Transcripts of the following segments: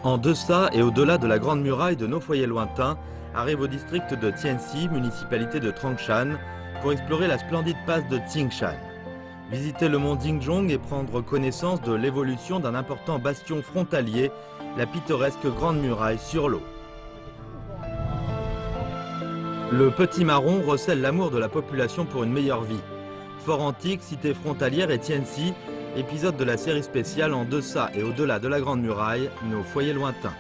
En deçà et au-delà de la grande muraille de nos foyers lointains, arrive au district de Tianxi, municipalité de Trongshan, pour explorer la splendide passe de Tsingshan. Visiter le mont Jingzhong et prendre connaissance de l'évolution d'un important bastion frontalier, la pittoresque grande muraille sur l'eau. Le Petit Marron recèle l'amour de la population pour une meilleure vie. Fort antique, cité frontalière et Tianxi, épisode de la série spéciale En deçà et au-delà de la Grande Muraille, nos foyers lointains.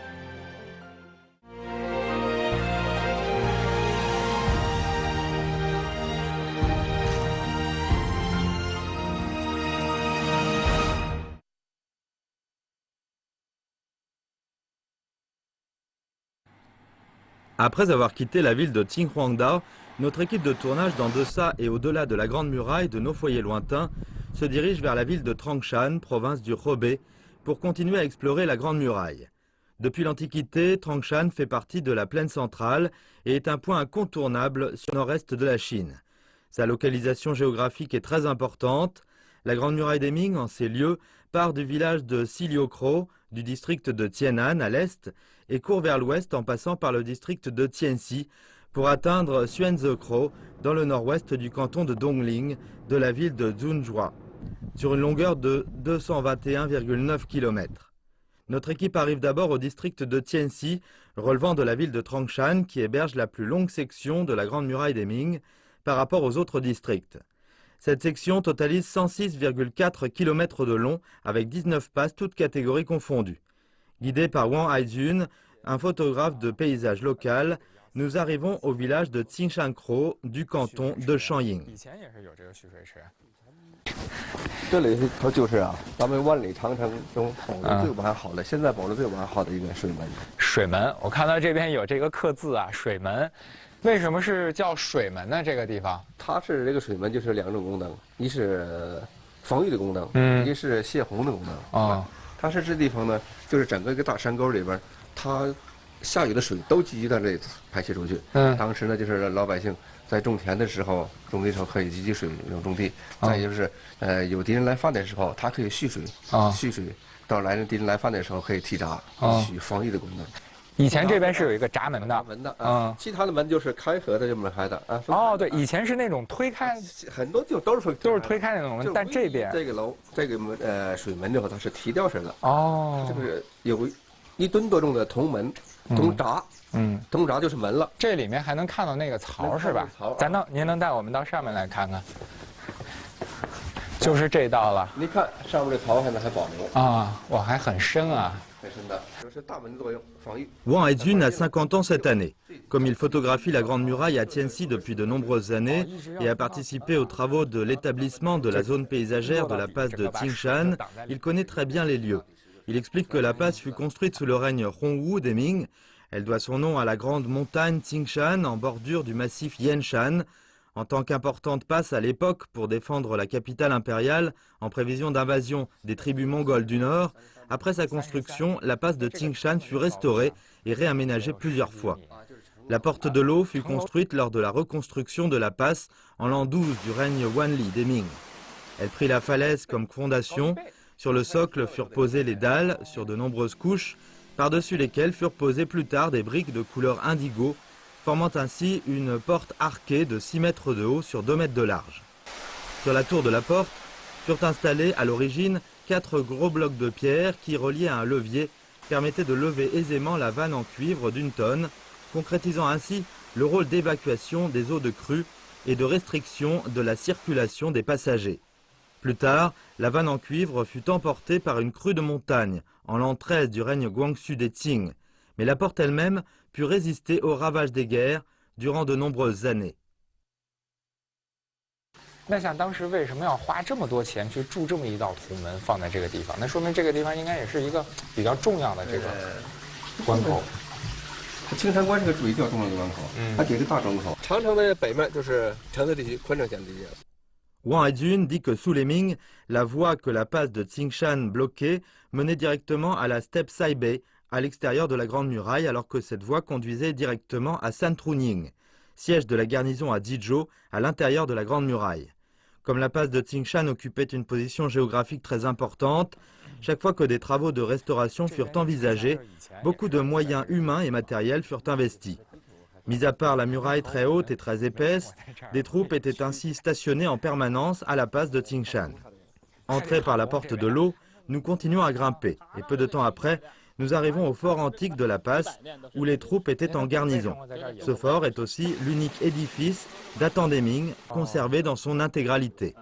Après avoir quitté la ville de Qinghuangdao, notre équipe de tournage d'En deçà et au-delà de la Grande Muraille de nos foyers lointains se dirige vers la ville de Trongshan, province du Hebei, pour continuer à explorer la Grande Muraille. Depuis l'Antiquité, Trongshan fait partie de la plaine centrale et est un point incontournable sur le nord-est de la Chine. Sa localisation géographique est très importante. La Grande Muraille des Ming, en ces lieux, part du village de Xiliuokrou, du district de Tianan à l'est, et court vers l'ouest en passant par le district de Tianxi pour atteindre Xuanzekrou dans le nord-ouest du canton de Dongling de la ville de Zhuzhua, sur une longueur de 221,9 km. Notre équipe arrive d'abord au district de Tianxi, relevant de la ville de Trongshan qui héberge la plus longue section de la Grande Muraille des Ming par rapport aux autres districts. Cette section totalise 106,4 km de long avec 19 passes toutes catégories confondues. Guidé par Wang Haijun, un photographe de paysage local, nous arrivons au village de Tsingshankrou du canton de Shanying. 这里头就是咱们万里长城中保留最完好的，现在保留最完好的一个水门。水门，我看到这边有这个刻字啊，水门。为什么是叫水门呢？这个地方？它是这个水门就是两种功能，一是防御的功能，一是泄洪的功能。啊，它是这地方呢，就是整个一个大山沟里边，它下雨的水都积聚到这里排泄出去。当时呢，就是老百姓在种田的时候，种地时候可以积聚水用种地。再就是有敌人来犯的时候，它可以蓄水。蓄水到敌人来犯的时候可以提闸，起防御的功能。 以前这边是有一个闸门的，其他的门就是开合的这么开的啊。哦，对，以前是那种推开，很多就都是推开那种门，但这边这个楼这个门水门的话，它是提吊式的。哦，这个有1吨多重的铜门、铜闸，铜闸就是门了。这里面还能看到那个槽是吧？您能带我们到上面来看看？就是这道了。你看上面的槽还保留啊，哇，还很深啊。 Wang Haijun a 50 ans cette année. Comme il photographie la Grande Muraille à Tianxi depuis de nombreuses années et a participé aux travaux de l'établissement de la zone paysagère de la passe de Tsingshan, il connaît très bien les lieux. Il explique que la passe fut construite sous le règne Hongwu des Ming. Elle doit son nom à la grande montagne Tsingshan en bordure du massif Yanshan. En tant qu'importante passe à l'époque pour défendre la capitale impériale en prévision d'invasion des tribus mongoles du Nord, après sa construction, la passe de Tsingshan fut restaurée et réaménagée plusieurs fois. La porte de l'eau fut construite lors de la reconstruction de la passe en l'an 12 du règne Wanli des Ming. Elle prit la falaise comme fondation. Sur le socle furent posées les dalles sur de nombreuses couches, par-dessus lesquelles furent posées plus tard des briques de couleur indigo, formant ainsi une porte arquée de 6 mètres de haut sur 2 mètres de large. Sur la tour de la porte furent installés à l'origine 4 gros blocs de pierre qui, reliés à un levier, permettaient de lever aisément la vanne en cuivre d'1 tonne, concrétisant ainsi le rôle d'évacuation des eaux de crue et de restriction de la circulation des passagers. Plus tard, la vanne en cuivre fut emportée par une crue de montagne en l'an 13 du règne Guangxu des Qing, mais la porte elle-même put résister aux ravages des guerres durant de nombreuses années. 那像当时为什么要花这么多钱去筑这么一道土门放在这个地方？那说明这个地方应该也是一个比较重要的这个关口。青山关是个比较重要的关口，它几个大关口。长城的北面就是城市地区、宽城县地区。 Wang Haijun dit que sous les Ming, la voie que la passe de Tsingshan bloquait menait directement à la steppe Saibei, à l'extérieur de la Grande Muraille, alors que cette voie conduisait directement à Santrunning, siège de la garnison à Jizhou, à l'intérieur de la Grande Muraille. Comme la passe de Tsingshan occupait une position géographique très importante, chaque fois que des travaux de restauration furent envisagés, beaucoup de moyens humains et matériels furent investis. Mis à part la muraille très haute et très épaisse, des troupes étaient ainsi stationnées en permanence à la passe de Tsingshan. Entrés par la porte de l'eau, nous continuons à grimper et peu de temps après, nous arrivons au fort antique de la passe où les troupes étaient en garnison. Ce fort est aussi l'unique édifice datant des Ming conservé dans son intégralité.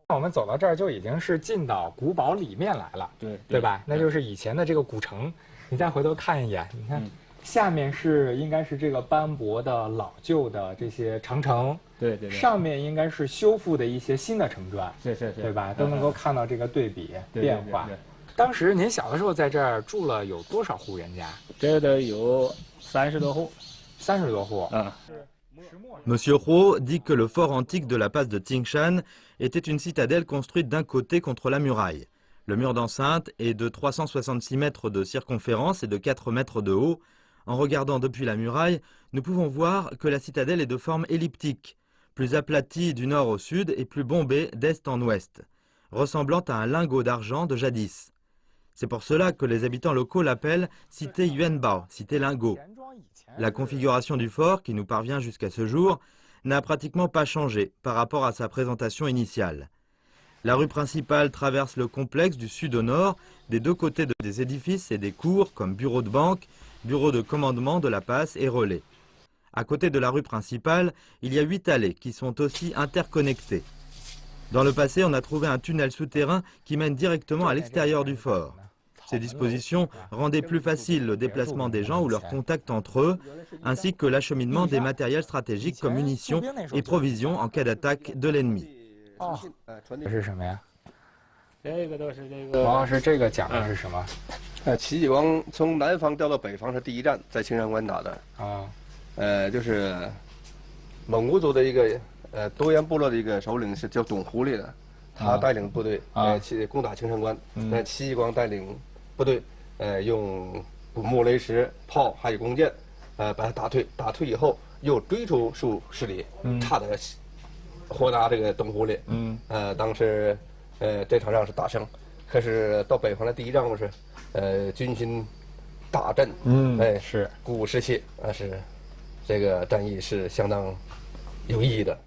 我们走到这儿就已经是进到古堡里面来了，对吧？那就是以前的这个古城。你再回头看一眼，你看下面是应该是这个斑驳的老旧的这些长城，上面应该是修复的一些新的城砖，对吧？都能够看到这个对比变化。当时您小的时候在这儿住了有多少户人家？这得有30多户。30多户。Monsieur Huo dit que le fort antique de la passe de Tsingshan était une citadelle construite d'un côté contre la muraille. Le mur d'enceinte est de 366 mètres de circonférence et de 4 mètres de haut. En regardant depuis la muraille, nous pouvons voir que la citadelle est de forme elliptique, plus aplatie du nord au sud et plus bombée d'est en ouest, ressemblant à un lingot d'argent de jadis. C'est pour cela que les habitants locaux l'appellent cité Yuanbao, cité lingot. La configuration du fort, qui nous parvient jusqu'à ce jour, n'a pratiquement pas changé par rapport à sa présentation initiale. La rue principale traverse le complexe du sud au nord, des deux côtés des édifices et des cours comme bureaux de banque, bureaux de commandement de la passe et relais. À côté de la rue principale, il y a 8 allées qui sont aussi interconnectées. Dans le passé, on a trouvé un tunnel souterrain qui mène directement à l'extérieur du fort. Ces dispositions rendaient plus facile le déplacement des gens ou leur contact entre eux, ainsi que l'acheminement des matériels stratégiques comme munitions et provisions en cas d'attaque de l'ennemi. 这是什么呀？王老师，这个讲的是什么？戚继光从南方调到北方是第一站，在青山关打的。就是蒙古族的一个多元部落的一个首领是叫董狐狸的，他带领部队攻打青山关。戚继光带领部队用木雷石、炮还有弓箭，把他打退。打退以后又追出数十里，差点活拿这个董狐狸。当时这场仗是大胜。可是到北方的第一仗是军心大振，是鼓舞士气，是这个战役是相当有意义的。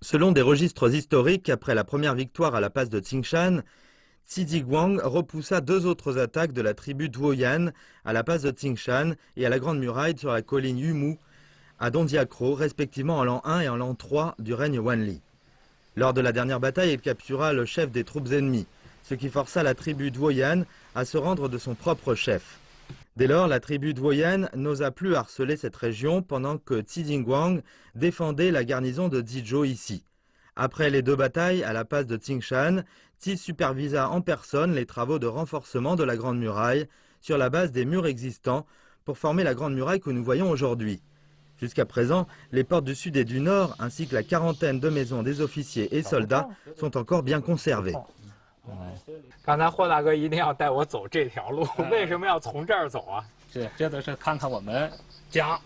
Selon des registres historiques, après la première victoire à la passe de Tsingshan, Tiziguang repoussa 2 autres attaques de la tribu Duoyan à la passe de Tsingshan et à la Grande Muraille sur la colline Yumu, à Dondiakro, respectivement en l'an 1 et en l'an 3 du règne Wanli. Lors de la dernière bataille, il captura le chef des troupes ennemies, ce qui força la tribu Duoyan à se rendre de son propre chef. Dès lors, la tribu Duoyan n'osa plus harceler cette région pendant que Tiziguang défendait la garnison de Zizhou ici. Après les 2 batailles à la passe de Tsingshan, Ti supervisa en personne les travaux de renforcement de la Grande Muraille sur la base des murs existants pour former la Grande Muraille que nous voyons aujourd'hui. Jusqu'à présent, les portes du sud et du nord, ainsi que la quarantaine de maisons des officiers et soldats, sont encore bien conservées. 刚才霍大哥一定要带我走这条路，为什么要从这儿走啊？这都是看看我们家，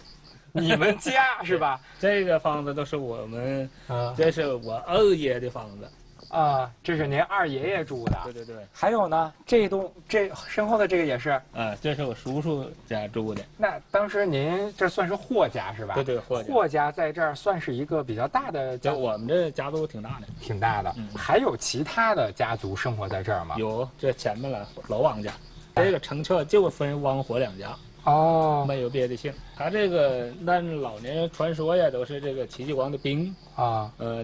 你们家是吧？这个房子都是我们，这是我二爷的房子。这是您二爷爷住的。对。还有呢，这身后的这个也是。这是我叔叔家住的。那当时您这算是霍家是吧？对，霍家在这儿算是一个比较大的家。我们这家族挺大的。挺大的。还有其他的家族生活在这儿吗？有，这前面了老王家，这个城侧就分汪火2家。没有别的姓。他这个按老年传说呀，都是这个戚继光的兵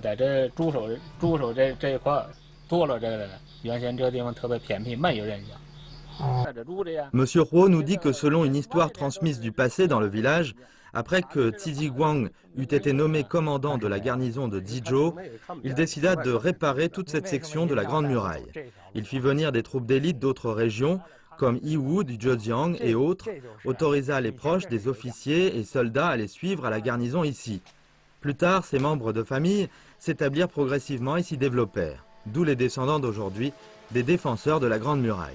在这驻守这一块坐落这个，原先这地方特别偏僻，没有人家。Monsieur Huo nous dit que selon une histoire transmise du passé dans le village, après que Tiziguang eut été nommé commandant de la garnison de Zizhou, il décida de réparer toute cette section de la Grande Muraille. Il fit venir des troupes d'élite d'autres régions, comme Yiwu du Zhejiang et autres, autorisa les proches des officiers et soldats à les suivre à la garnison ici. Plus tard, ces membres de famille s'établirent progressivement et s'y développèrent, d'où les descendants d'aujourd'hui des défenseurs de la Grande Muraille.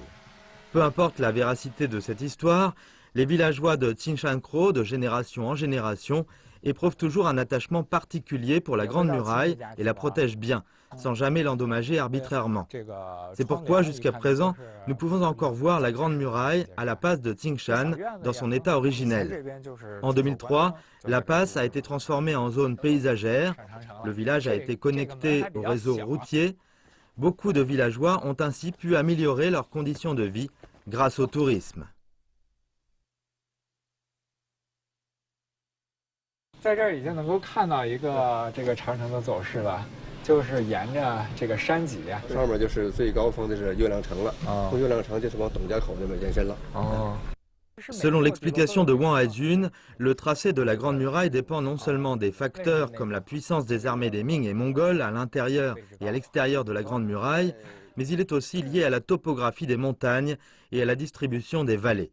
Peu importe la véracité de cette histoire, les villageois de Tsingshan-Kro, de génération en génération, éprouvent toujours un attachement particulier pour la Grande Muraille et la protègent bien, sans jamais l'endommager arbitrairement. C'est pourquoi, jusqu'à présent, nous pouvons encore voir la Grande Muraille à la passe de Tsingshan dans son état originel. En 2003, la passe a été transformée en zone paysagère, le village a été connecté au réseau routier. Beaucoup de villageois ont ainsi pu améliorer leurs conditions de vie grâce au tourisme. 在这儿已经能够看到一个这个长城的走势了，就是沿着这个山脊，上面就是最高峰的是月亮城了。从月亮城就是往董家口那边延伸了。Selon l'explication de Wang Haijun, le tracé de la Grande Muraille dépend non seulement des facteurs comme la puissance des armées des Ming et Mongols à l'intérieur et à l'extérieur de la Grande Muraille, mais il est aussi lié à la topographie des montagnes et à la distribution des vallées.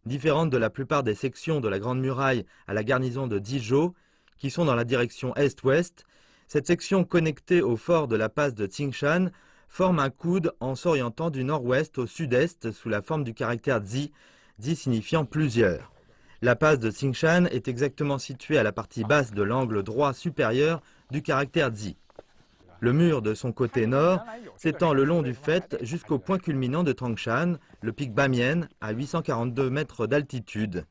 Différente de la plupart des sections de la Grande Muraille à la garnison de Dizhou, qui sont dans la direction est-ouest, cette section connectée au fort de la passe de Tsingshan forme un coude en s'orientant du nord-ouest au sud-est sous la forme du caractère Zi, Zi signifiant plusieurs. La passe de Tsingshan est exactement située à la partie basse de l'angle droit supérieur du caractère Zi. Le mur de son côté nord s'étend le long du faîte jusqu'au point culminant de Tangshan, le pic Bamian, à 842 mètres d'altitude.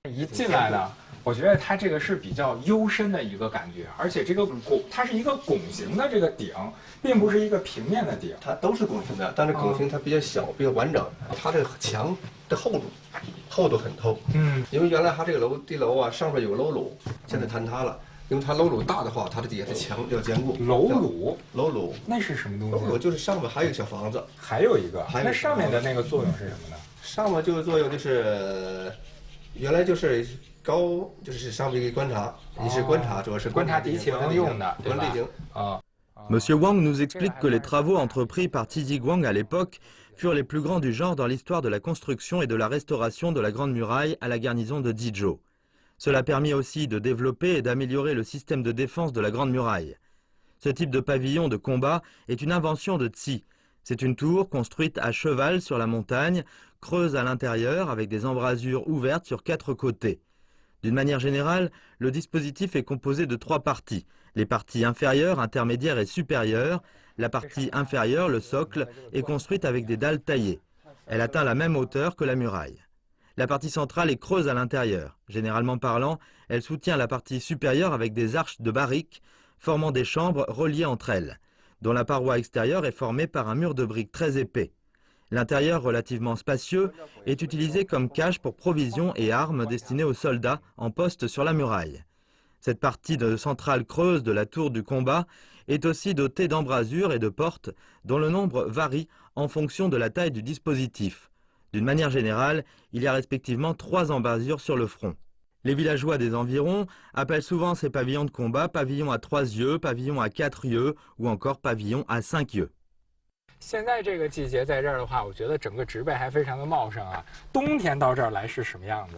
一进来呢，我觉得它这个是比较幽深的一个感觉，而且这个拱它是一个拱形的这个顶，并不是一个平面的顶。它都是拱形的，但是拱形它比较小，比较完整。它这个墙的厚度很厚。因为原来它这个地楼啊，上面有个楼橹，现在坍塌了。 因为它楼橹大的话，它的底下的墙要坚固。楼橹，楼橹，那是什么东西？楼橹就是上面还有一个小房子，还有一个。那上面的那个作用是什么呢？上面这个作用就是，原来就是高，就是上面一个观察，一是观察，主要是观察地形用的，对吧？Monsieur Wang nous explique que les travaux entrepris par Tizi Guang à l'époque furent les plus grands du genre dans l'histoire de la construction et de la restauration de la Grande Muraille à la garnison de Dizhou. Cela permit aussi de développer et d'améliorer le système de défense de la Grande Muraille. Ce type de pavillon de combat est une invention de Tsi. C'est une tour construite à cheval sur la montagne, creuse à l'intérieur avec des embrasures ouvertes sur 4 côtés. D'une manière générale, le dispositif est composé de 3 parties. Les parties inférieures, intermédiaires et supérieures. La partie inférieure, le socle, est construite avec des dalles taillées. Elle atteint la même hauteur que la muraille. La partie centrale est creuse à l'intérieur. Généralement parlant, elle soutient la partie supérieure avec des arches de barriques formant des chambres reliées entre elles, dont la paroi extérieure est formée par un mur de briques très épais. L'intérieur, relativement spacieux, est utilisé comme cache pour provisions et armes destinées aux soldats en poste sur la muraille. Cette partie centrale creuse de la tour du combat est aussi dotée d'embrasures et de portes dont le nombre varie en fonction de la taille du dispositif. D'une manière générale, il y a respectivement 3 embrasures sur le front. Les villageois des environs appellent souvent ces pavillons de combat pavillons à 3 yeux, pavillons à 4 yeux ou encore pavillons à 5 yeux. 现在这个季节在这儿的话，我觉得整个植被还非常的茂盛啊。冬天到这儿来是什么样子？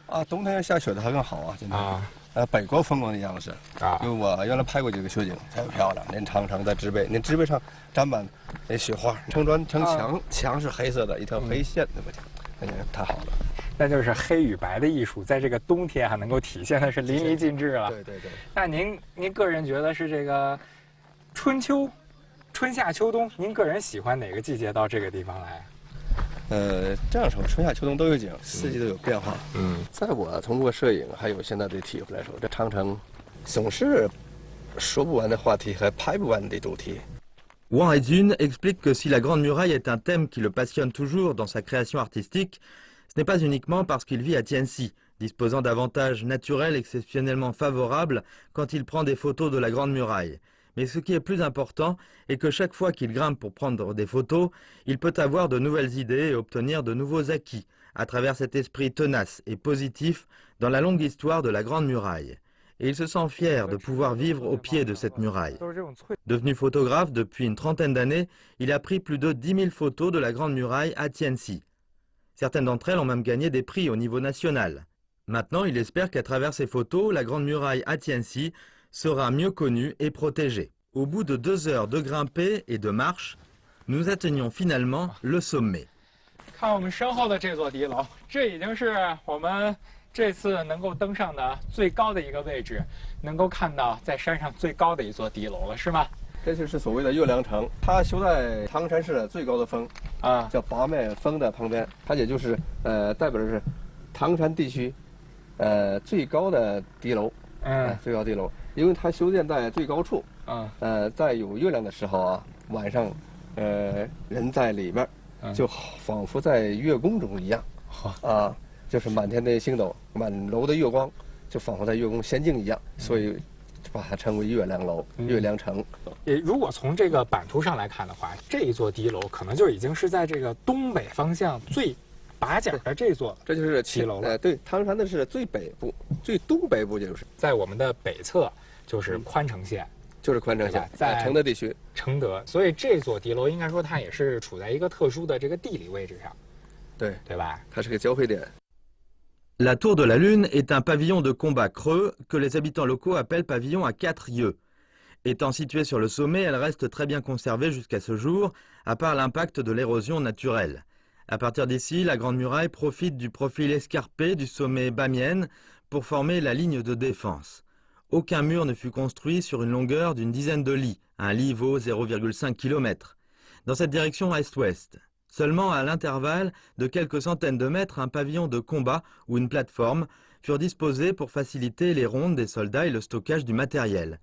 啊，冬天下雪的还更好啊，现在。北国风光的样式啊，因为我原来拍过几个雪景，特别漂亮。您长城在植被，您植被上沾满那雪花，城砖城墙，墙是黑色的，一条黑线，对不对？太好了。那就是黑与白的艺术，在这个冬天还能够体现的是淋漓尽致了。对对对。那您个人觉得是这个春夏秋冬，您个人喜欢哪个季节到这个地方来？这样说，春夏秋冬都有景，四季都有变化。在我通过摄影还有现在的体会来说，这长城总是说不完的话题和拍不完的主题。 Wang Haijun explique que si la Grande Muraille est un thème qui le passionne toujours dans sa création artistique, ce n'est pas uniquement parce qu'il vit à Tianxi, disposant d'avantages naturels exceptionnellement favorables quand il prend des photos de la Grande Muraille. Mais ce qui est plus important est que chaque fois qu'il grimpe pour prendre des photos, il peut avoir de nouvelles idées et obtenir de nouveaux acquis à travers cet esprit tenace et positif dans la longue histoire de la Grande Muraille. Et il se sent fier de pouvoir vivre au pied de cette muraille. Devenu photographe depuis une trentaine d'années, il a pris plus de 10 000 photos de la Grande Muraille à Tianxi. Certaines d'entre elles ont même gagné des prix au niveau national. Maintenant, il espère qu'à travers ces photos, la Grande Muraille à Tianxi sera mieux connue et protégée. Au bout de 2 heures de grimpée et de marche, nous atteignons finalement le sommet. 看我们身后的这座敌楼，这已经是我们这次能够登上的最高的一个位置，能够看到在山上最高的一座敌楼了，是吗？这就是所谓的月亮城，它修在唐山市最高的峰，叫八面峰的旁边，它也就是代表的是唐山地区最高的敌楼，最高敌楼，因为它修建在最高处，在有月亮的时候啊，晚上，人在里边，就仿佛在月宫中一样，就是满天的星斗，满楼的月光，就仿佛在月宫仙境一样，所以把它称为月亮楼、月亮城。如果从这个版图上来看的话，这一座敌楼可能就已经是在这个东北方向最把角的这座，这就是骑楼了。对，唐山的是最北部，最东北部就是在我们的北侧，就是宽城县。就是宽城县，在承德地区，承德，所以这座敌楼应该说它也是处在一个特殊的这个地理位置上，对吧？它是个交汇点。La tour de la Lune est un pavillon de combat creux que les habitants locaux appellent pavillon à 4 yeux. Étant située sur le sommet, elle reste très bien conservée jusqu'à ce jour, à part l'impact de l'érosion naturelle. À partir d'ici, la Grande Muraille profite du profil escarpé du sommet Bamienne pour former la ligne de défense. Aucun mur ne fut construit sur une longueur d'une dizaine de lits, un lit vaut 0,5 km, dans cette direction est-ouest. Seulement à l'intervalle de quelques centaines de mètres, un pavillon de combat ou une plateforme furent disposés pour faciliter les rondes des soldats et le stockage du matériel.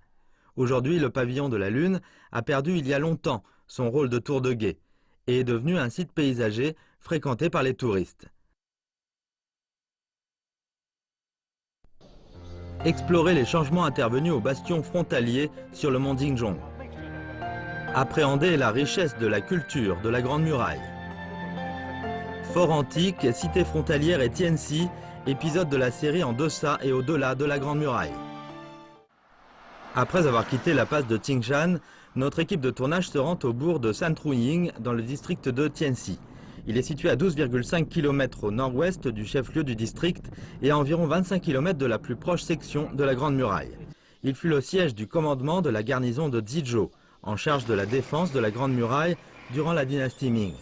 Aujourd'hui, le pavillon de la Lune a perdu il y a longtemps son rôle de tour de guet et est devenu un site paysager fréquenté par les touristes. Explorer les changements intervenus au bastion frontalier sur le mont Jinzhong. Appréhender la richesse de la culture de la Grande Muraille. Fort antique, cité frontalière et Tianxi, épisode de la série en deçà et au-delà de la Grande Muraille. Après avoir quitté la passe de Tingshan, notre équipe de tournage se rend au bourg de Santruying dans le district de Tianxi. Il est situé à 12,5 km au nord-ouest du chef-lieu du district et à environ 25 km de la plus proche section de la Grande Muraille. Il fut le siège du commandement de la garnison de Zizhou, en charge de la défense de la Grande Muraille durant la dynastie Ming.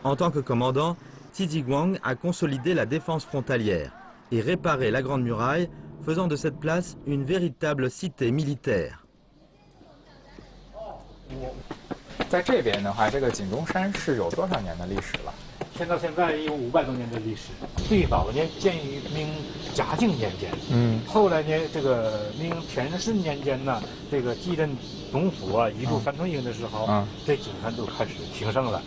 En tant que commandant, Qi Zhiguang a consolidé la défense frontalière et réparé la Grande Muraille, faisant de cette place une véritable cité militaire. 在这边的话，这个井中山是有多少年的历史了？现在有500多年的历史。最早呢，建于明嘉靖年间。后来呢，这个明天顺年间呢，这个继任总府啊移驻三春营的时候，这井山都开始兴盛了。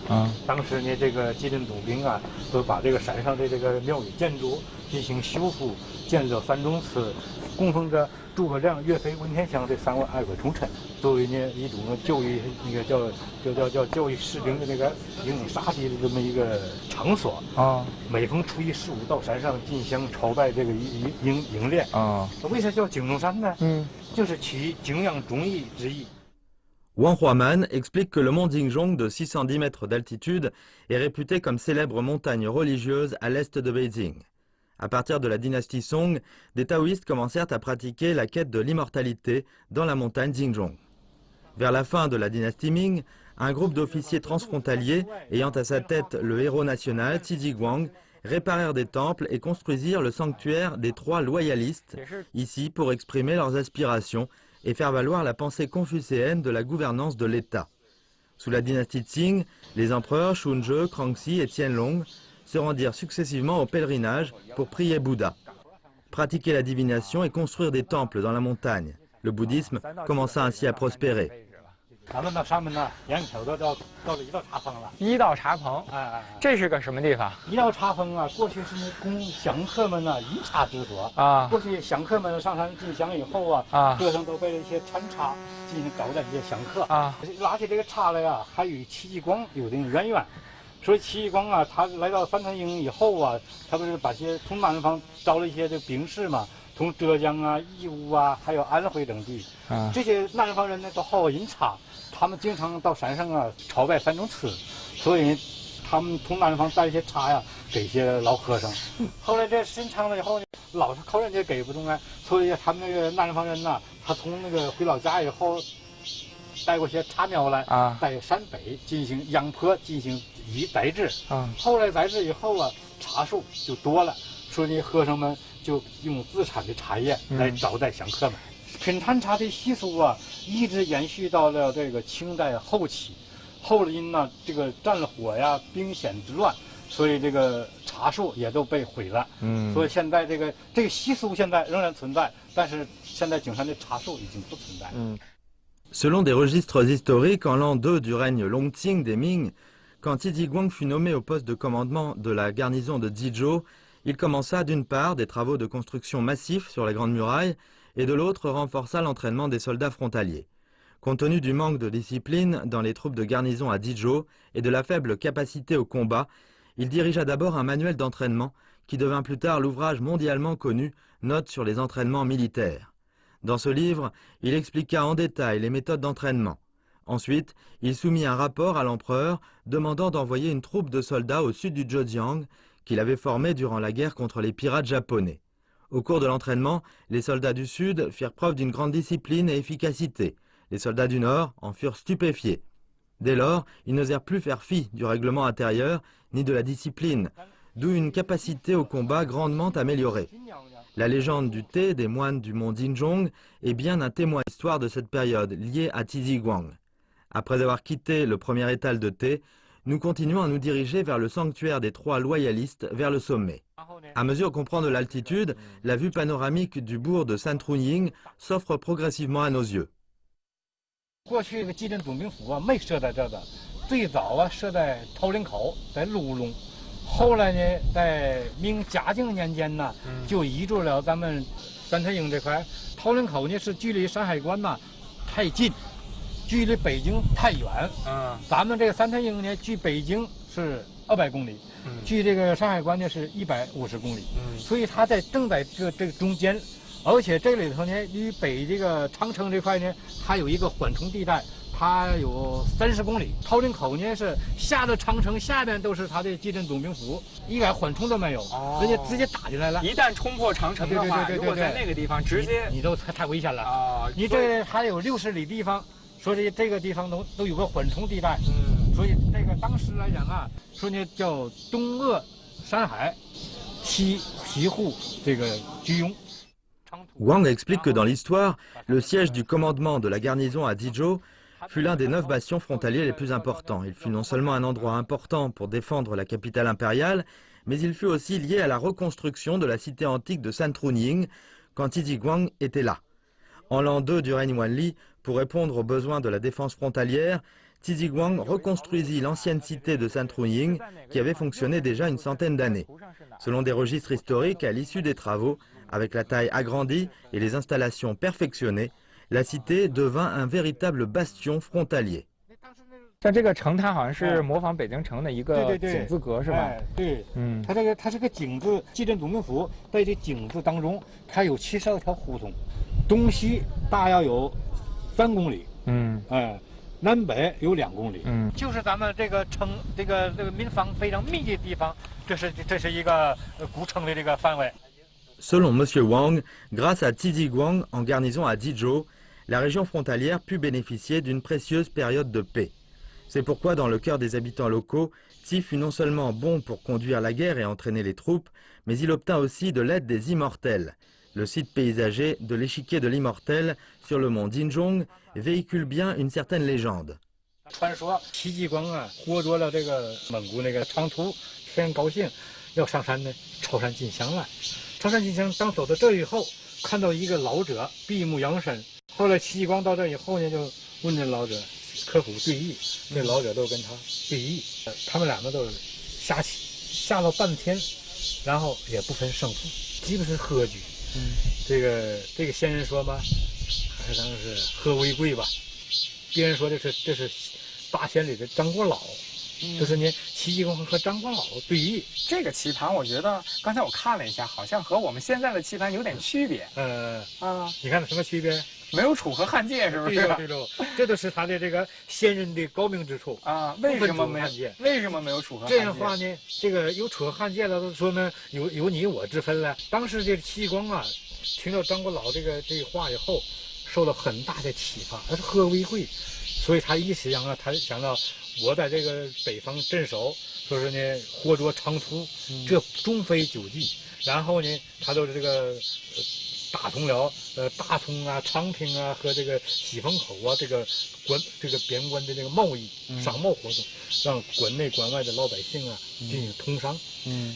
当时呢，这个继任总兵啊，都把这个山上的这个庙宇建筑进行修复，建造三宗祠，供奉着诸葛亮、岳飞、文天祥这3位爱国忠臣，作为呢一种教育那个叫教育士兵的那个英勇杀敌的这么一个场所啊。每逢初一、15到山上进行朝拜这个营练啊。为啥叫井中山呢？就是其景仰忠义之意。Wang Huaman explique que le mont Jinzhong de 610 mètres d'altitude est réputé comme célèbre montagne religieuse à l'est de Beijing. À partir de la dynastie Song, des taoïstes commencèrent à pratiquer la quête de l'immortalité dans la montagne Jinzhong. Vers la fin de la dynastie Ming, un groupe d'officiers transfrontaliers, ayant à sa tête le héros national Qi Zhiguang, réparèrent des temples et construisirent le sanctuaire des 3 loyalistes, ici pour exprimer leurs aspirations et faire valoir la pensée confucéenne de la gouvernance de l'État. Sous la dynastie Qing, les empereurs Shunzhe, Kangxi et Qianlong se rendirent successivement au pèlerinage pour prier Bouddha. Pratiquer la divination et construire des temples dans la montagne. Le bouddhisme commença ainsi à prospérer. 咱们到上面呢，眼瞅着到了一道茶棚了。一道茶棚，这是个什么地方？一道茶棚啊，过去是供香客们呢饮茶之所啊。过去香客们上山进香以后啊，桌上都备了一些禅茶进行招待这些香客啊。拿起这个茶来啊，还与戚继光有点渊源。所以戚继光啊，他来到三春营以后啊，他不是把些从南方招了一些这个兵士嘛，从浙江啊、义乌啊，还有安徽等地啊，这些南方人呢都好饮茶。他们经常到山上啊朝拜三宗祠，所以他们从南方带一些茶呀给一些老和尚。后来这时间长了以后呢，老是靠人家给不动啊，所以他们那个南方人呐，他从那个回老家以后，带过些茶苗来啊，在山北进行养坡，进行栽植啊。后来栽植以后啊，茶树就多了。说呢，和尚们就用自产的茶叶来招待香客们。品禅茶的习俗啊，一直延续到了这个清代后期。后来呢，这个战火呀、兵险之乱，所以这个茶树也都被毁了。所以现在这个习俗现在仍然存在，但是现在景山的茶树已经不存在。Selon des registres historiques, en l'an 2 du règne Longqing des Ming, quand Tizhi Guang fut nommé au poste de commandement de la garnison de Jizhou, il commença d'une part des travaux de construction massifs sur la Grande Muraille et de l'autre renforça l'entraînement des soldats frontaliers. Compte tenu du manque de discipline dans les troupes de garnison à Jizhou et de la faible capacité au combat, il dirigea d'abord un manuel d'entraînement qui devint plus tard l'ouvrage mondialement connu Notes sur les entraînements militaires. Dans ce livre, il expliqua en détail les méthodes d'entraînement. Ensuite, il soumit un rapport à l'empereur demandant d'envoyer une troupe de soldats au sud du Zhejiang qu'il avait formé durant la guerre contre les pirates japonais. Au cours de l'entraînement, les soldats du sud firent preuve d'une grande discipline et efficacité. Les soldats du nord en furent stupéfiés. Dès lors, ils n'osèrent plus faire fi du règlement intérieur ni de la discipline, d'où une capacité au combat grandement améliorée. La légende du thé des moines du mont Jinzhong est bien un témoin d'histoire de cette période liée à Tizhi Guang. Après avoir quitté le premier étal de thé, nous continuons à nous diriger vers le sanctuaire des trois loyalistes vers le sommet. À mesure qu'on prend de l'altitude, la vue panoramique du bourg de Santruying s'offre progressivement à nos yeux. 过去这个基镇总兵府啊，没设在这的，最早啊设在桃林口，在卢龙。后来呢，在明嘉靖年间呢，就移驻了咱们三台营这块。桃林口呢是距离山海关呐太近，距离北京太远。咱们这个三台营呢，距北京是200公里，距这个山海关呢是150公里。所以它正在这个中间。 而且这里头呢，与北这个长城这块呢，还有一个缓冲地带，它有30公里。桃林口呢是下了长城，下面都是它的基镇总兵府，一点缓冲都没有，人家直接打进来了。一旦冲破长城的话，如果在那个地方直接，你都太危险了啊！你这还有60里地方，说这个地方都有个缓冲地带，所以这个当时来讲啊，说呢叫东扼山海，西护这个居庸。 Wang explique que dans l'histoire, le siège du commandement de la garnison à Jizhou fut l'un des 9 bastions frontaliers les plus importants. Il fut non seulement un endroit important pour défendre la capitale impériale, mais il fut aussi lié à la reconstruction de la cité antique de Santruying quand Tizhi Guang était là. En l'an 2 du règne Wanli, pour répondre aux besoins de la défense frontalière, Tizhi Guang reconstruisit l'ancienne cité de Santruying qui avait fonctionné déjà une centaine d'années. Selon des registres historiques, à l'issue des travaux, avec la taille agrandie et les installations perfectionnées, la cité devint un véritable bastion frontalier. 像这个城，它好像是模仿北京城的一个井字格，是吧？对，它是个井字，基镇总兵府在这井字当中，它有72条胡同，东西大约有3公里，南北有2公里，就是咱们这个城这个民房非常密集的地方，这是一个古城的这个范围。 Selon M. Wang, grâce à Tizhi Guang en garnison à Jizhou, la région frontalière put bénéficier d'une précieuse période de paix. C'est pourquoi dans le cœur des habitants locaux, Ti fut non seulement bon pour conduire la guerre et entraîner les troupes, mais il obtint aussi de l'aide des immortels. Le site paysager de l'échiquier de l'immortel sur le mont Jinzhong véhicule bien une certaine légende. 传说戚继光啊，活捉了这个蒙古那个长途，非常高兴，要上山呢，朝山进香了。朝山进香，当走到这以后，看到一个老者闭目养神。后来戚继光到这以后呢，就问这老者刻苦对弈，那老者都跟他对弈，他们两个都是下棋，下了半天，然后也不分胜负，基本是和局。这个先人说嘛，还是当是和为贵吧。别人说这是八仙里的张国老。 就是呢，戚继光和张国老对弈。这个棋盘，我觉得刚才我看了一下，好像和我们现在的棋盘有点区别。你看什么区别？没有楚河汉界，是不是？对喽，这都是他的这个先人的高明之处啊。为什么没有？为什么没有楚河汉界？这样的话呢，这个有楚河汉界了，都说明有你我之分了。当时这戚继光啊，听到张国老这话以后，受到很大的启发，他是和为贵，所以他一时想他想到。 我在这个北方镇守，说是呢活捉长途，这终非久计。然后呢，它都是这个大同了，大同啊、昌平啊和这个西风口啊，这个边关的这个贸易、商贸活动，让关内关外的老百姓啊进行通商。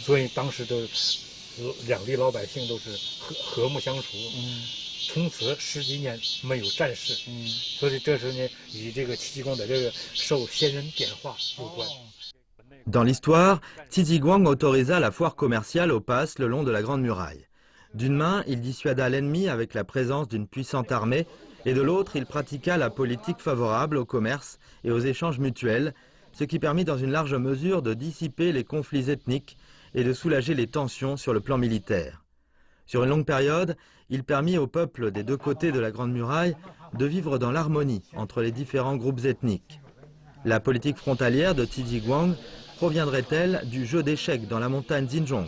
所以当时的两地老百姓都是和睦相处。从此10几年没有战事。所以这是呢与这个戚继光的这个受先人点化有关。Dans l'histoire, Tiziguang autorisa la foire commerciale au pass le long de la Grande Muraille. D'une main, il dissuada l'ennemi avec la présence d'une puissante armée, et de l'autre, il pratiqua la politique favorable au commerce et aux échanges mutuels, ce qui permit dans une large mesure de dissiper les conflits ethniques et de soulager les tensions sur le plan militaire. Sur une longue période, il permit aux peuples des deux côtés de la Grande Muraille de vivre dans l'harmonie entre les différents groupes ethniques. La politique frontalière de Tiziguang proviendrait-elle du jeu d'échecs dans la montagne Xinzhong?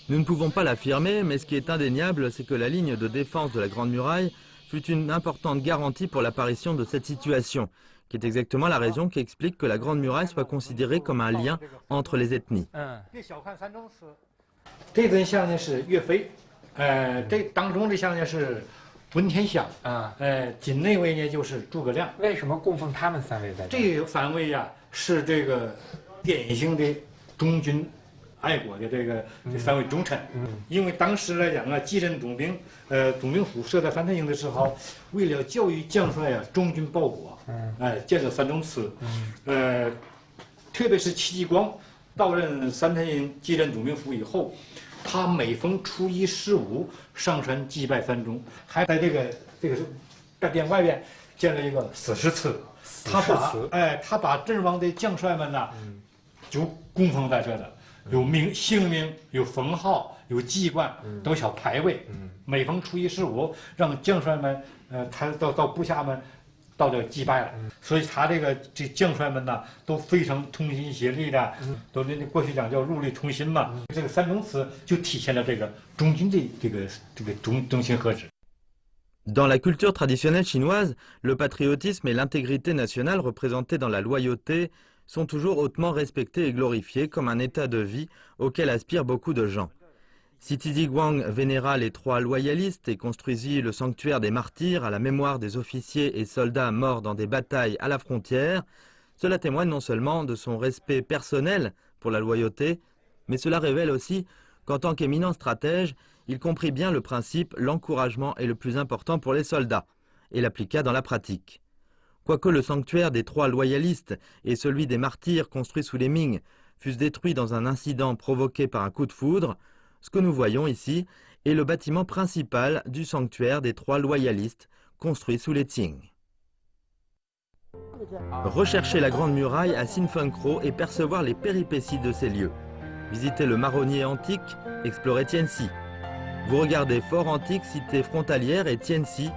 Nous ne pouvons pas l'affirmer, mais ce qui est indéniable, c'est que la ligne de défense de la Grande Muraille fut une importante garantie pour l'apparition de cette situation, qui est exactement la raison qui explique que la Grande Muraille soit considérée comme un lien entre les ethnies. 这尊像呢是岳飞，这当中的像呢是文天祥，紧内位呢就是诸葛亮。为什么供奉他们3位在这？这3位呀是这个典型的忠君爱国的这3位忠臣。因为当时来讲啊，继任总兵府设在三台营的时候，为了教育将帅啊忠君报国，建了3宗祠，特别是戚继光到任三台营继任总兵府以后，他每逢初1、15上山祭拜3宗，还在这个大殿外边建了一个死尸祠。他把阵亡的将帅们呐，就供奉在这的，有姓名、有封号、有记冠，都小牌位。每逢初1、15，让将帅们他到部下们到这祭拜了。所以他这将帅们呢都非常同心协力的，都过去讲叫入力同心嘛。这个3宗祠就体现了这个忠君的这个忠心和旨。Dans la culture traditionnelle chinoise, le patriotisme et l'intégrité nationale représentés dans la loyauté sont toujours hautement respectés et glorifiés comme un état de vie auquel aspirent beaucoup de gens. Si Tiziguang vénéra les 3 loyalistes et construisit le sanctuaire des martyrs à la mémoire des officiers et soldats morts dans des batailles à la frontière, cela témoigne non seulement de son respect personnel pour la loyauté, mais cela révèle aussi qu'en tant qu'éminent stratège, il comprit bien le principe, l'encouragement est le plus important pour les soldats, et l'appliqua dans la pratique. Quoique le sanctuaire des 3 loyalistes et celui des martyrs construits sous les Ming fussent détruits dans un incident provoqué par un coup de foudre, ce que nous voyons ici est le bâtiment principal du sanctuaire des 3 loyalistes construit sous les Qing. Rechercher la Grande Muraille à Sinfengkro et percevoir les péripéties de ces lieux. Visitez le marronnier antique, explorez Tianxi. Vous regardez Fort Antique, Cité Frontalière et Tianxi,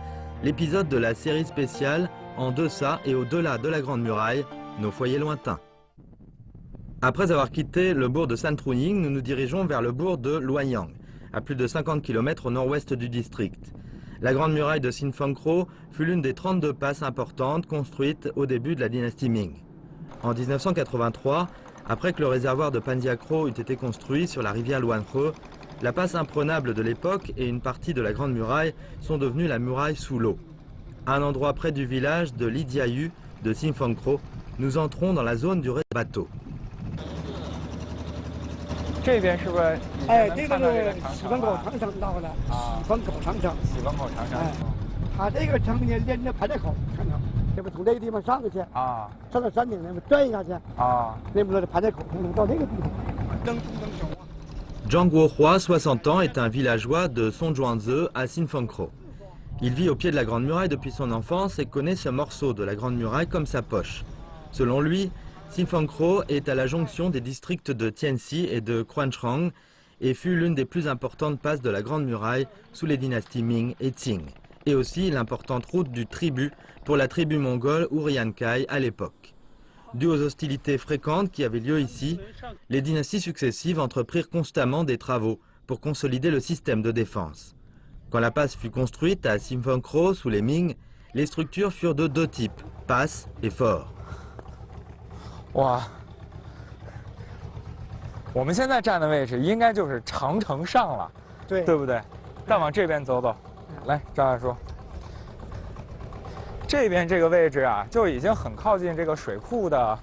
l'épisode de la série spéciale En deçà et au-delà de la Grande Muraille, nos foyers lointains. Après avoir quitté le bourg de Santruying, nous nous dirigeons vers le bourg de Luoyang, à plus de 50 km au nord-ouest du district. La Grande Muraille de Sinfengkro fut l'une des 32 passes importantes construites au début de la dynastie Ming. En 1983, après que le réservoir de Panjiakro eut été construit sur la rivière Luanhe, la passe imprenable de l'époque et une partie de la Grande Muraille sont devenues la muraille sous l'eau. À un endroit près du village de Lidiayu de Sinfengkro, nous entrons dans la zone du bateau. 这边是不是？这个是西风口长城到了，西风口长城。西风口长城。它这个城呢连着排在口长城，这不从这个地方上去啊，上到山顶那么转下去啊，那不是排在口通到那个地方。登手啊。Zhang Guohua, 60 ans, est un villageois de Songzhuangzi à Sinfengkro. Il vit au pied de la Grande Muraille depuis son enfance et connaît ce morceau de la Grande Muraille comme sa poche. Selon lui, Sinfengkro est à la jonction des districts de Tianxi et de Quanchang et fut l'une des plus importantes passes de la Grande Muraille sous les dynasties Ming et Qing, et aussi l'importante route du tribut pour la tribu mongole Uriankai à l'époque. Dû aux hostilités fréquentes qui avaient lieu ici, les dynasties successives entreprirent constamment des travaux pour consolider le système de défense. Quand la passe fut construite à Sinfengkro sous les Ming, les structures furent de 2 types, passe et fort. Wow. 我们现在站的位置应该就是长城上了，对不对？再往这边走走，来，张大叔，这边这个位置啊，就已经很靠近这个水库的，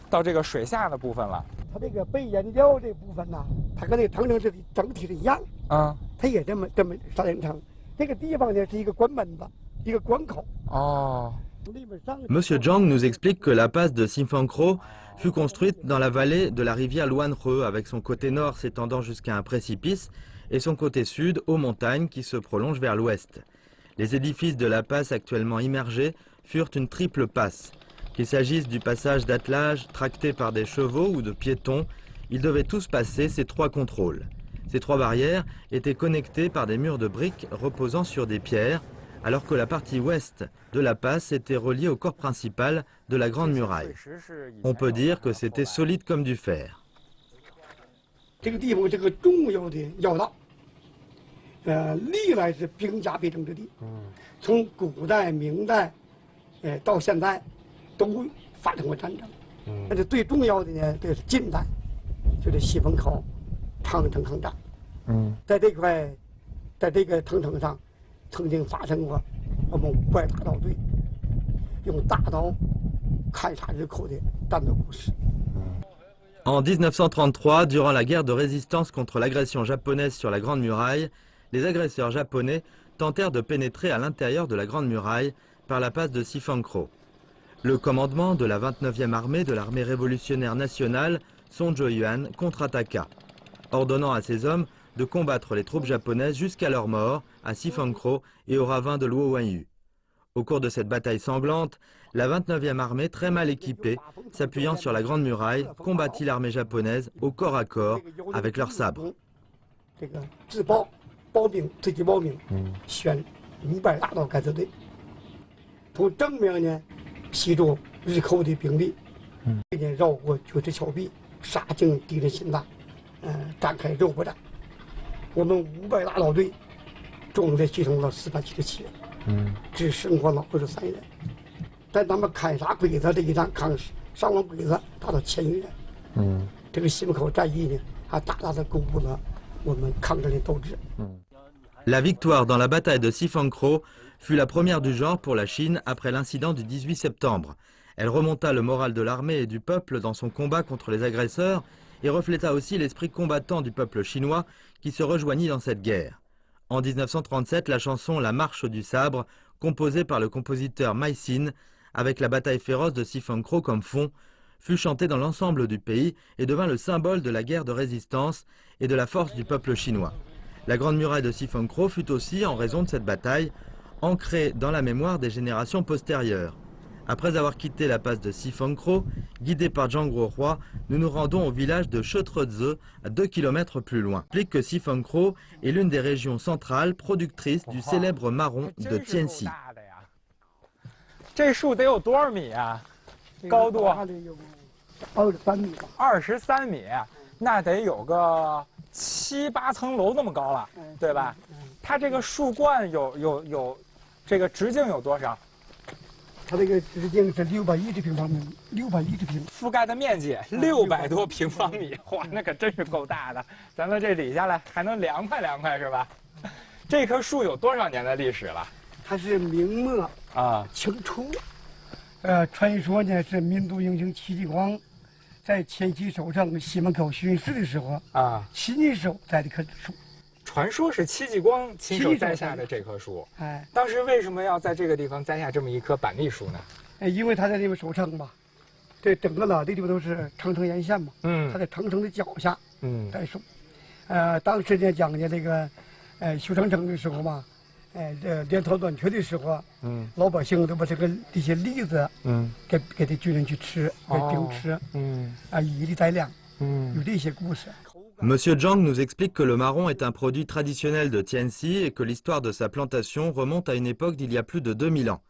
到这个水下的部分了。它这个北岩雕这部分呢，它跟那个长城是整体是一样啊，它也这么杀人城。这个地方呢是一个关门子，一个关口。哦。Monsieur Zhang nous explique que la passe de Sifankro fut construite dans la vallée de la rivière Luanhe, avec son côté nord s'étendant jusqu'à un précipice et son côté sud aux montagnes qui se prolongent vers l'ouest. Les édifices de la passe actuellement immergés furent une triple passe. Qu'il s'agisse du passage d'attelage tracté par des chevaux ou de piétons, ils devaient tous passer ces trois contrôles. Ces trois barrières étaient connectées par des murs de briques reposant sur des pierres, alors que la partie ouest de la passe était reliée au corps principal de la Grande Muraille. On peut dire que c'était solide comme du fer. 这个地方这个重要的要道，历来是兵家必争之地。从古代、明代，到现在，都发生过战争。但是最重要的呢，这是近代，就是西风口长城抗战。在这块，在这个长城上。 曾经发生过我们500大刀队用大刀砍杀日寇的战斗故事。En 1933, durant la guerre de résistance contre l'agression japonaise sur la Grande Muraille, les agresseurs japonais tentèrent de pénétrer à l'intérieur de la Grande Muraille par la passe de Sifankro. Le commandement de la 29e armée de l'armée révolutionnaire nationale, Son Jo-yuan, contre-attaqua, ordonnant à ses hommes de combattre les troupes japonaises jusqu'à leur mort à Sifankro et au ravin de Luo Wanyu. Au cours de cette bataille sanglante, la 29e armée, très mal équipée, s'appuyant sur la Grande Muraille, combattit l'armée japonaise au corps à corps avec leurs sabres. 我们500大刀队总的牺牲了477人，只生还了53人。但他们砍杀鬼子这一战，伤亡鬼子达到1000余人。这个西门口战役呢，还大大的鼓舞了我们抗战的斗志。La victoire dans la bataille de Sifankro fut la première du genre pour la Chine après l'incident du 18 septembre. Elle remonta le moral de l'armée et du peuple dans son combat contre les agresseurs et refléta aussi l'esprit combattant du peuple chinois qui se rejoignit dans cette guerre. En 1937, la chanson La Marche du Sabre, composée par le compositeur Mai Xin, avec la bataille féroce de Sifankro comme fond, fut chantée dans l'ensemble du pays et devint le symbole de la guerre de résistance et de la force du peuple chinois. La Grande Muraille de Sifankro fut aussi, en raison de cette bataille, ancrée dans la mémoire des générations postérieures. Après avoir quitté la passe de Sifankro, guidés par Zhang Guohua, nous nous rendons au village de Chetreze, à 2 km plus loin. Il explique que Sifankro est l'une des régions centrales productrices du célèbre marron de Tianxi. 这树得有多少米啊？高度23米吧。23米，那得有个7、8层楼那么高了，对吧？它这个树冠有这个直径有多少？ 它这个直径是610平方米，610平，覆盖的面积600多平方米，哇，那可真是够大的。咱们这理下来还能凉快是吧？这棵树有多少年的历史了？它是明末清初，传说呢是民族英雄戚继光在前期守城西门口巡视的时候亲手栽的棵树。 传说是戚继光亲手栽下的这棵树。哎，当时为什么要在这个地方栽下这么一棵板栗树呢？因为他在那边守城嘛，这整个呢这地方都是长城沿线嘛，他在长城的脚下，栽树。当时呢讲的这个，修长城的时候嘛，这连头短缺的时候，老百姓都把这些栗子，给这军人去吃，给兵吃，以利待粮，有这些故事。 Monsieur Zhang nous explique que le marron est un produit traditionnel de Tianxi et que l'histoire de sa plantation remonte à une époque d'il y a plus de 2000 ans.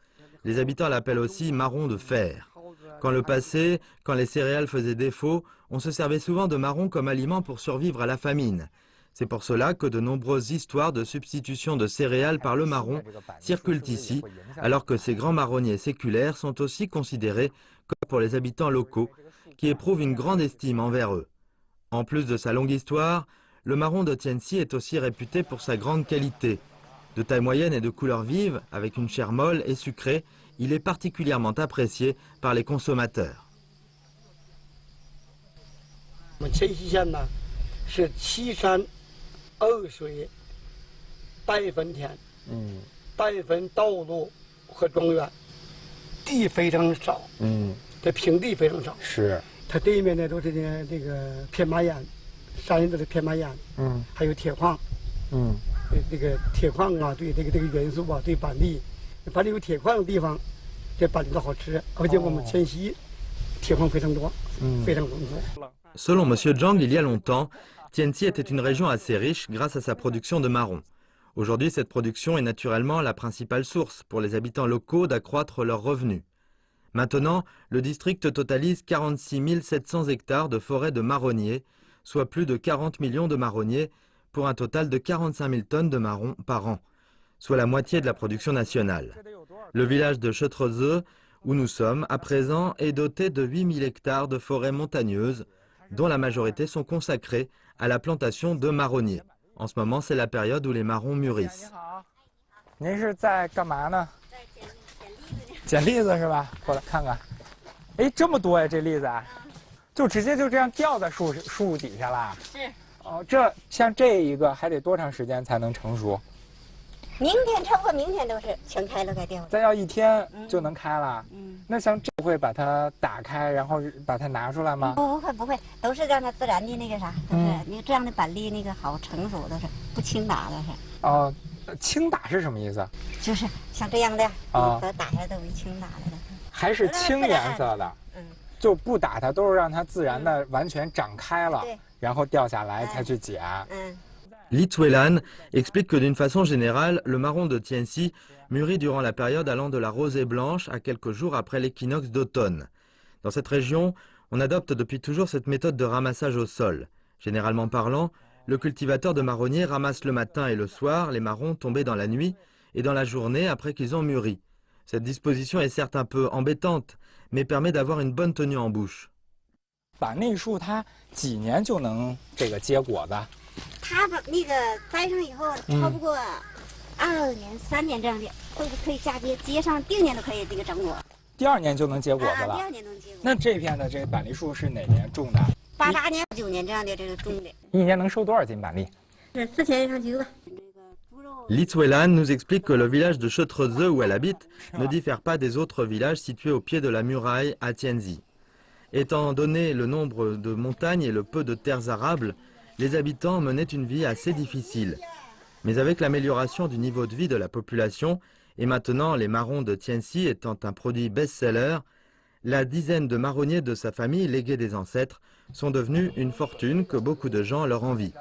Les habitants l'appellent aussi marron de fer. Quand le passé, quand les céréales faisaient défaut, on se servait souvent de marron comme aliment pour survivre à la famine. C'est pour cela que de nombreuses histoires de substitution de céréales par le marron circulent ici, alors que ces grands marronniers séculaires sont aussi considérés comme pour les habitants locaux, qui éprouvent une grande estime envers eux. En plus de sa longue histoire, le marron de Tianxi est aussi réputé pour sa grande qualité. De taille moyenne et de couleur vive, avec une chair molle et sucrée, il est particulièrement apprécié par les consommateurs. 我们黔西县呢，是七山二水带分田，带分道路和庄园，地非常少，这平地非常少，是它对面呢都是这个片麻岩，山上都是片麻岩，还有铁矿，这个铁矿啊，对这个元素啊，对板栗，凡是有铁矿的地方，这板栗都好吃，而且我们黔西铁矿非常多，非常丰富。 Selon M. Zhang, il y a longtemps, Tianxi était une région assez riche grâce à sa production de marron. Aujourd'hui, cette production est naturellement la principale source pour les habitants locaux d'accroître leurs revenus. Maintenant, le district totalise 46 700 hectares de forêts de marronniers, soit plus de 40 millions de marronniers, pour un total de 45 000 tonnes de marron par an, soit la moitié de la production nationale. Le village de Chetreze, où nous sommes à présent, est doté de 8 000 hectares de forêts montagneuses, dont la majorité sont consacrés à la plantation de marronniers. En ce moment, c'est la période où les marrons mûrissent. 您是在干嘛呢？捡栗子是吧？过来看看。哎，这么多呀，这栗子，就直接就这样掉在树底下啦？是。哦，这像这一个还得多长时间才能成熟？ 明天超过明天都是全开了，该掉了。再要1天就能开了。那像这会把它打开，然后把它拿出来吗？不会，都是让它自然的那个啥，都是你这样的板栗那个好成熟都是不轻打的是。哦，轻打是什么意思？就是像这样的啊，把它打下来都是轻打的了。还是青颜色的。就不打它，都是让它自然的完全长开了，然后掉下来才去捡。Li Zuelan explique que d'une façon générale, le marron de Tianxi mûrit durant la période allant de la rosée blanche à quelques jours après l'équinoxe d'automne. Dans cette région, on adopte depuis toujours cette méthode de ramassage au sol. Généralement parlant, le cultivateur de marronniers ramasse le matin et le soir les marrons tombés dans la nuit et dans la journée après qu'ils ont mûri. Cette disposition est certes un peu embêtante, mais permet d'avoir une bonne tenue en bouche. 板栗树它几年就能这个结果子？ 它把那个栽上以后，超不过2年、3年这样的，都可以嫁接，接上第2年都可以这个整果。第2年就能结果子了。第2年能结果。那这片的这板栗树是哪年种的？88年、9年这样的这个种的。一年能收多少斤板栗？是4000上去吧。 Li Zuelan nous explique que le village de Chetreze où elle habite ne diffère pas des autres villages situés au pied de la muraille à Tianxi. Étant donné le nombre de montagnes et le peu de terres arables, les habitants menaient une vie assez difficile. Mais avec l'amélioration du niveau de vie de la population, et maintenant les marrons de Tianxi étant un produit best-seller, la dizaine de marronniers de sa famille légués des ancêtres sont devenus une fortune que beaucoup de gens leur envient.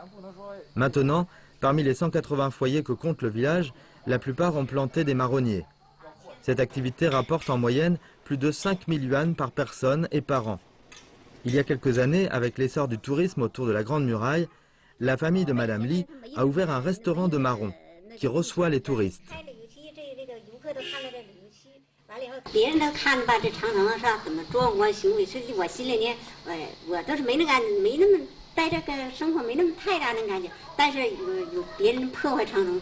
Maintenant, parmi les 180 foyers que compte le village, la plupart ont planté des marronniers. Cette activité rapporte en moyenne plus de 5 000 yuan par personne et par an. Il y a quelques années, avec l'essor du tourisme autour de la Grande Muraille, la famille de Madame Li a ouvert un restaurant de marrons qui reçoit les touristes. 别人都看吧，这长城是吧，怎么壮观雄伟？实际我心里呢，我倒是没那么在这个生活没那么太大的感觉。但是有别人破坏长城，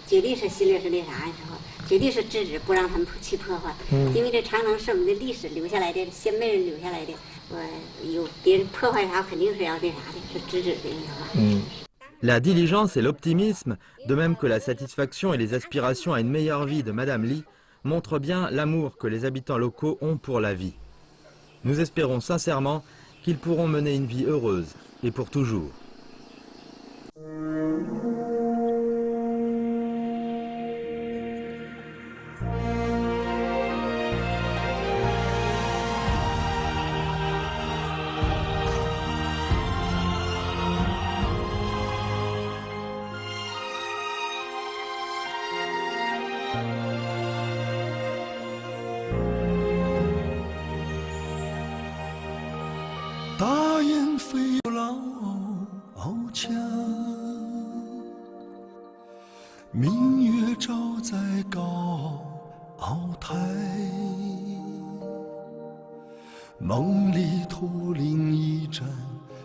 绝对是心里是那啥的时候，绝对是制止不让他们去破坏。因为这长城是我们的历史留下来的，先辈人留下来的。有别人破坏啥，肯定是要那啥的，是制止的。La diligence et l'optimisme, de même que la satisfaction et les aspirations à une meilleure vie de Madame Li, montrent bien l'amour que les habitants locaux ont pour la vie. Nous espérons sincèrement qu'ils pourront mener une vie heureuse et pour toujours.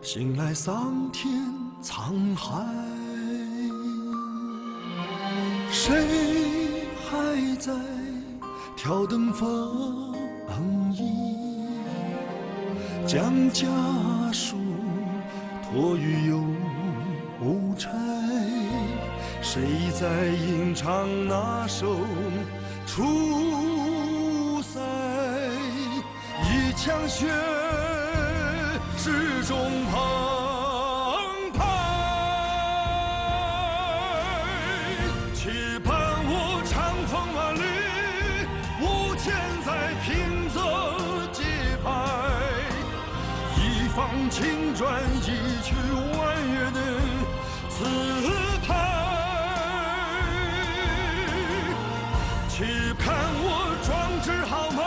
醒来桑田沧海，谁还在挑灯风衣，将家书托于邮差？谁在吟唱那首出塞？一腔血始终澎湃，期盼我长风万里，无钱在平泽节拍，一放青砖，一曲婉约的词牌。期盼我壮志豪迈，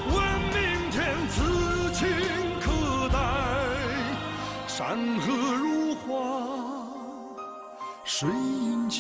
问明天此情可待。山河如画，水云间。